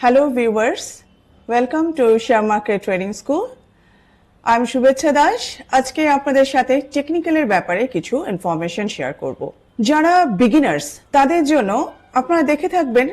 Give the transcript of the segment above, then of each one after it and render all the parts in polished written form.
Hello viewers, welcome to Share Market Trading School. I'm শুভেচ্ছা দাস। আজকে আপনাদের সাথে টেকনিক্যালের ব্যাপারে কিছু ইনফরমেশন শেয়ার করব। যারা বিগিনার্স তাদের জন্য আপনারা দেখে থাকবেন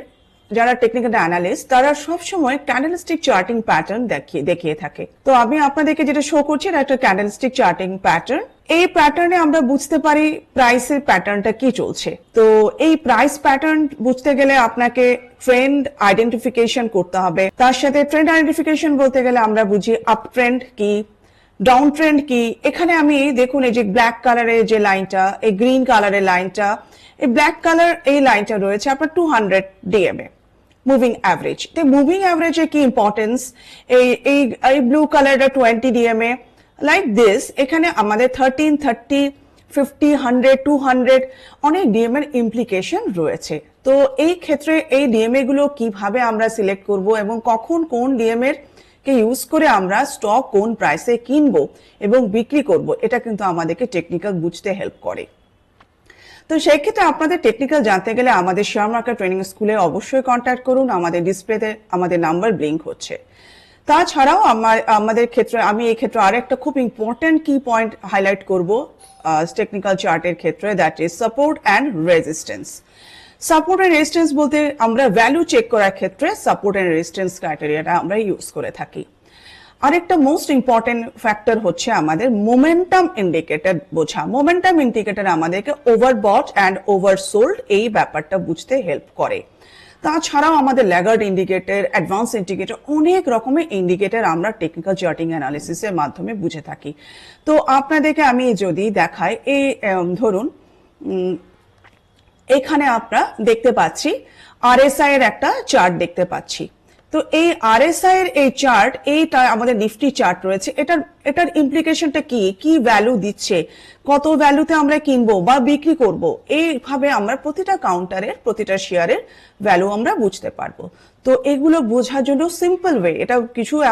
যারা টেকনিক্যাল অ্যানালিস্ট তারা সবসময় ক্যান্ডেলস্টিক চার্টিং প্যাটার্ন দেখিয়ে থাকে। তো আমি আপনাদেরকে যেটা শো করছি এটা একটা ক্যান্ডেলস্টিক চার্টিং প্যাটার্ন। এই প্যাটার্নে আমরা বুঝতে পারি প্রাইসের প্যাটার্নটা কি চলছে। তো এই প্রাইস প্যাটার্ন বুঝতে গেলে আপনাকে ট্রেন্ড আইডেন্টিফিকেশন করতে হবে। তার সাথে ট্রেন্ড আইডেন্টিফিকেশন বলতে গেলে আমরা বুঝি আপ ট্রেন্ড কি, ডাউন ট্রেন্ড কি। এখানে আমি দেখুন এই যে ব্ল্যাক কালারের যে লাইনটা, এই গ্রিন কালারের লাইনটা, এই ব্ল্যাক কালার এই লাইনটা রয়েছে আপনার 200 ডিএমএ মুভিং অ্যাভারেজ। তো মুভিং অ্যাভারেজের কি ইম্পর্টেন্স, এই ব্লু কালারটা 20 ডিএমএ লাইক দিস। এখানে আমাদের 13, 30, 50, 100, 200 অনেক ডিএমএর ইমপ্লিকেশন রয়েছে। তো এই ক্ষেত্রে এই ডিএমএ গুলো কিভাবে আমরা সিলেক্ট করব এবং কখন কোন ডিএমএর কে ইউজ করে আমরা স্টক কোন প্রাইসে কিনবো এবং বিক্রি করব, এটা কিন্তু আমাদেরকে টেকনিক্যাল বুঝতে হেল্প করে। তো সেই ক্ষেত্রে আপনাদের টেকনিক্যাল জানতে গেলে আমাদের শেয়ার মার্কেট ট্রেনিং স্কুলে অবশ্যই কন্ট্যাক্ট করুন। আমাদের ডিসপ্লেতে আমাদের নাম্বার ব্লিঙ্ক হচ্ছে। তাছাড়াও আমাদের ক্ষেত্রে আমি এই ক্ষেত্রে আরেকটা খুব ইম্পর্টেন্ট কি পয়েন্ট হাইলাইট করব টেকনিক্যাল চার্টের ক্ষেত্রে, that is support and resistance. Support and resistance বলতে আমরা ভ্যালু চেক করার ক্ষেত্রে সাপোর্ট অ্যান্ড রেজিস্ট্যান্স ক্রাইটেরিয়াটা আমরা ইউজ করে থাকি। আরেকটা মোস্ট ইম্পর্টেন্ট ফ্যাক্টর হচ্ছে আমাদের মোমেন্টাম ইন্ডিকেটর বোঝা। মোমেন্টাম ইন্ডিকেটর আমাদেরকে ওভারবট অ্যান্ড ওভারসোল্ড এই ব্যাপারটা বুঝতে হেল্প করে। তাছাড়াও আমাদের ল্যাগার্ড ইন্ডিকেটর, অ্যাডভান্স ইন্ডিকেটর, অনেক রকমের ইন্ডিকেটর আমরা টেকনিক্যাল চার্টিং অ্যানালিসিসের মাধ্যমে বুঝে থাকি। তো আপনাদেরকে আমি যদি দেখাই, এই ধরুন এখানে আমরা দেখতে পাচ্ছি আরএসআই এর একটা চার্ট দেখতে পাচ্ছি। তো এই আরএসআই এর এই চার্ট, এইটা আমাদের নিফটি চার্ট রয়েছে, এটার ইমপ্লিকেশনটা কি, কি ভ্যালু দিচ্ছে, কত ভ্যালুতে আমরা কিনবো বা বিক্রি করব, এইভাবে আমরা প্রতিটা কাউন্টারের প্রতিটা শেয়ারের ভ্যালু আমরা বুঝতে পারবো। তো এগুলো বোঝার জন্য সিম্পল ওয়ে, এটা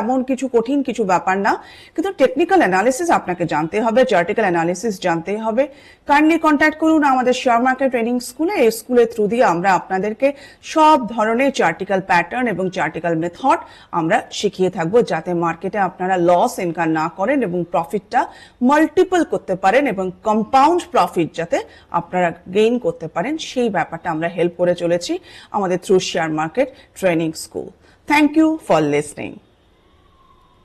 এমন কিছু কঠিন কিছু ব্যাপার না, কিন্তু টেকনিক্যাল অ্যানালিসিস আপনাকে জানতে হবে, চার্টিক্যাল অ্যানালিসিস জানতে হবে। কাইন্ডলি কন্ট্যাক্ট করুন আমাদের শেয়ার মার্কেট ট্রেনিং স্কুলে। এই স্কুলের থ্রু দিয়ে আমরা আপনাদেরকে সব ধরনের চার্টিক্যাল প্যাটার্ন এবং চার্টিক্যাল মেথড আমরা শিখিয়ে থাকবো, যাতে মার্কেটে আপনারা লস ইনকাম না করেন এবং প্রফিটটা মাল্টিপল করতে পারেন এবং কম্পাউন্ড প্রফিট যাতে আপনারা গেইন করতে পারেন, সেই ব্যাপারটা আমরা হেল্প করে চলেছি আমাদের through share market training school. Thank you for listening.